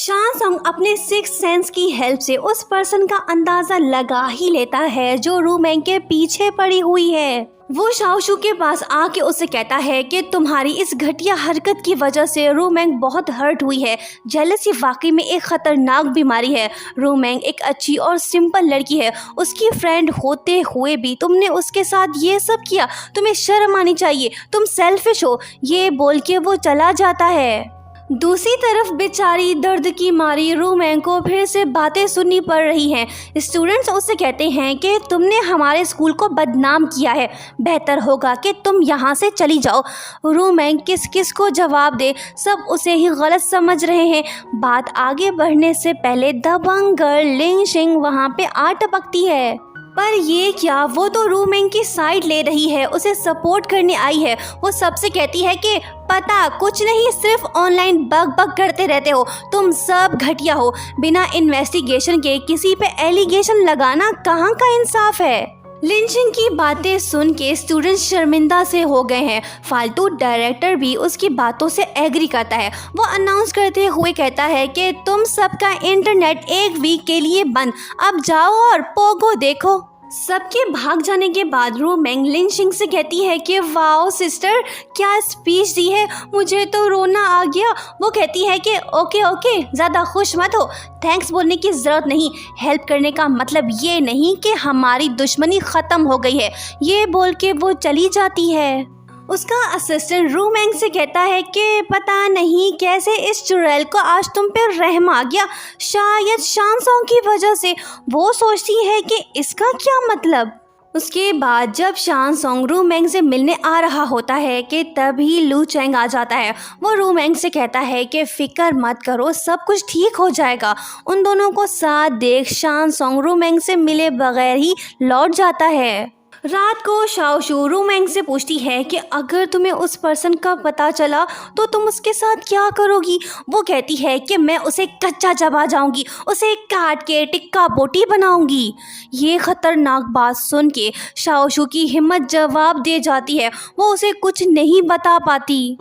शानसंग अपने six sense की help से उस पर्सन का अंदाजा लगा ही लेता है जो रूमैंग के पीछे पड़ी हुई है। वो शाओशू के पास आके उससे कहता है कि तुम्हारी इस घटिया हरकत की वजह से रूमैंग बहुत हर्ट हुई है। जेलसी वाकई में एक खतरनाक बीमारी है। रूमैंग एक अच्छी और सिंपल लड़की है, उसकी फ्रेंड होते हुए भी तुमने उसके साथ ये सब किया, तुम्हें शर्म आनी चाहिए, तुम सेल्फिश हो। ये बोल के वो चला जाता है। दूसरी तरफ बेचारी दर्द की मारी रूमैंग को फिर से बातें सुननी पड़ रही हैं। स्टूडेंट्स उससे कहते हैं कि तुमने हमारे स्कूल को बदनाम किया है, बेहतर होगा कि तुम यहाँ से चली जाओ। रूमैंग किस किस को जवाब दे, सब उसे ही गलत समझ रहे हैं। बात आगे बढ़ने से पहले दबंग गर्ल लिंगशिंग वहाँ पे आ टपकती है। पर ये क्या, वो तो रूमैंग की साइड ले रही है, उसे सपोर्ट करने आई है। वो सबसे कहती है कि पता कुछ नहीं, सिर्फ ऑनलाइन बग बग करते रहते हो, तुम सब घटिया हो। बिना इन्वेस्टिगेशन के किसी पे एलिगेशन लगाना कहाँ का इंसाफ है। लिंचिंग की बातें सुन के स्टूडेंट्स शर्मिंदा से हो गए हैं। फालतू डायरेक्टर भी उसकी बातों से एग्री करता है। वो अनाउंस करते हुए कहता है कि तुम सबका इंटरनेट एक वीक के लिए बंद, अब जाओ और पोगो देखो। सबके भाग जाने के बाद रूमैंग लिंचिंग से कहती है कि वाओ सिस्टर, क्या स्पीच दी है, मुझे तो रोना आ गया। वो कहती है कि ओके ओके, ज़्यादा खुश मत हो, थैंक्स बोलने की ज़रूरत नहीं, हेल्प करने का मतलब ये नहीं कि हमारी दुश्मनी ख़त्म हो गई है। ये बोल के वो चली जाती है। उसका असिस्टेंट रूमैंग से कहता है कि पता नहीं कैसे इस चुड़ैल को आज तुम पे रहम आ गया, शायद शानसोंग की वजह से। वो सोचती है कि इसका क्या मतलब। उसके बाद जब शानसोंग रूमैंग से मिलने आ रहा होता है कि तभी लू चैंग आ जाता है। वो रूमैंग से कहता है कि फिक्र मत करो, सब कुछ ठीक हो जाएगा। उन दोनों को साथ देख शानसोंग रूमैंग से मिले बगैर ही लौट जाता है। रात को शाओशू रूमैंग से पूछती है कि अगर तुम्हें उस पर्सन का पता चला तो तुम उसके साथ क्या करोगी। वो कहती है कि मैं उसे कच्चा चबा जाऊंगी, उसे काट के टिक्का बोटी बनाऊंगी। ये खतरनाक बात सुन के शाओशू की हिम्मत जवाब दे जाती है। वो उसे कुछ नहीं बता पाती।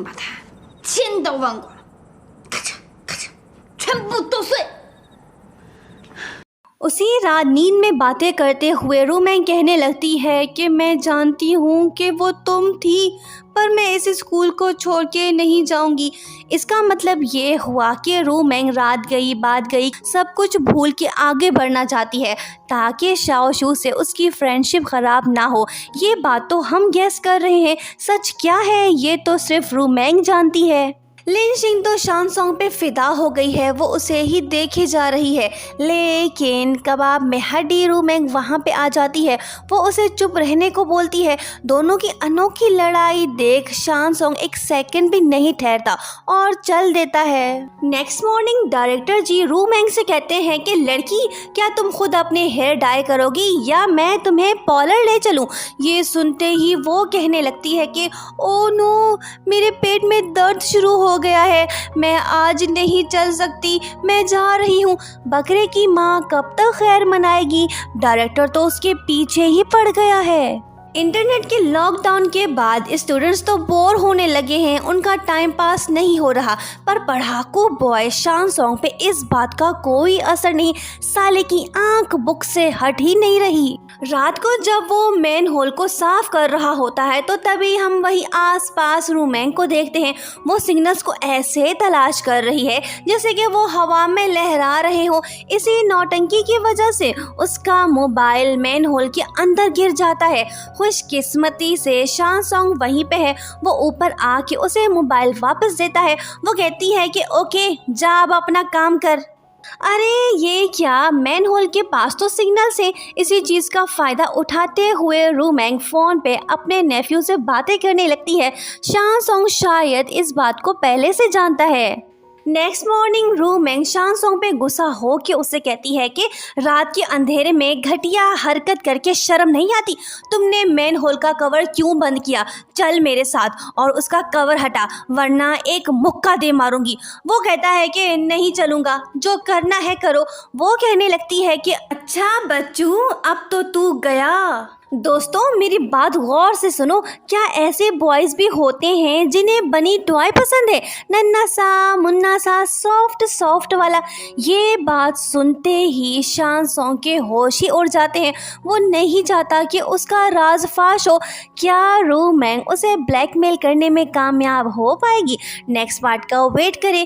उसी रात नींद में बातें करते हुए रूमैंग कहने लगती है कि मैं जानती हूँ कि वो तुम थी, पर मैं इस स्कूल को छोड़ के नहीं जाऊंगी। इसका मतलब ये हुआ कि रूमैंग रात गई बात गई सब कुछ भूल के आगे बढ़ना चाहती है ताकि शाओशू से उसकी फ्रेंडशिप ख़राब ना हो। ये बात तो हम गेस कर रहे हैं, सच क्या है ये तो सिर्फ रूमैंग जानती है। लिंचिंग तो शानसोंग पे फिदा हो गई है, वो उसे ही देखे जा रही है। लेकिन कबाब में हड्डी रूमैंग वहाँ पे आ जाती है। वो उसे चुप रहने को बोलती है। दोनों की अनोखी लड़ाई देख शानसोंग एक सेकंड भी नहीं ठहरता और चल देता है। नेक्स्ट मॉर्निंग डायरेक्टर जी रूमैंग से कहते हैं कि लड़की, क्या तुम खुद अपने हेयर डाई करोगी या मैं तुम्हें पार्लर ले चलूँ। ये सुनते ही वो कहने लगती है कि ओ नो, मेरे पेट में दर्द शुरू हो गया है, मैं आज नहीं चल सकती, मैं जा रही हूँ। बकरे की माँ कब तक खैर मनाएगी। डायरेक्टर तो उसके पीछे ही पड़ गया है। इंटरनेट के लॉकडाउन के बाद स्टूडेंट्स तो बोर होने लगे हैं, उनका टाइम पास नहीं हो रहा। पर पढ़ाकू बॉय शानसोंग पे इस बात का कोई असर नहीं, साले की आंख बुक से हट ही नहीं रही। रात को जब वो मेन हॉल को साफ कर रहा होता है तो तभी हम वही आसपास रूमैंग को देखते हैं। वो सिग्नल्स को ऐसे तलाश कर रही है जैसे कि वो हवा में लहरा रहे हो। इसी नौटंकी की वजह से उसका मोबाइल मेन हॉल के अंदर गिर जाता है। खुशकिस्मती से शानसोंग वहीं पे है। वो ऊपर आके उसे मोबाइल वापस देता है। वो कहती है कि ओके जा, अब अपना काम कर। अरे ये क्या, मैन होल के पास तो सिग्नल से। इसी चीज़ का फ़ायदा उठाते हुए रूमैंग फ़ोन पे अपने नेफ्यू से बातें करने लगती है। शानसोंग शायद इस बात को पहले से जानता है। नेक्स्ट मॉर्निंग रूमैंग शानसोंग पे गुस्सा हो के उससे कहती है कि रात के अंधेरे में घटिया हरकत करके शर्म नहीं आती। तुमने मेन हॉल का कवर क्यों बंद किया, चल मेरे साथ और उसका कवर हटा वरना एक मुक्का दे मारूंगी। वो कहता है कि नहीं चलूँगा, जो करना है करो। वो कहने लगती है कि अच्छा बच्चू, अब तो तू गया। दोस्तों मेरी बात गौर से सुनो, क्या ऐसे बॉयज भी होते हैं जिन्हें बनी टॉय पसंद है, नन्ना सा मुन्ना सा सॉफ्ट सॉफ्ट वाला। ये बात सुनते ही शान सॉन्ग के होश ही उड़ जाते हैं। वो नहीं चाहता कि उसका राज फाश हो। क्या रू मैंग उसे ब्लैकमेल करने में कामयाब हो पाएगी? नेक्स्ट पार्ट का वेट करें।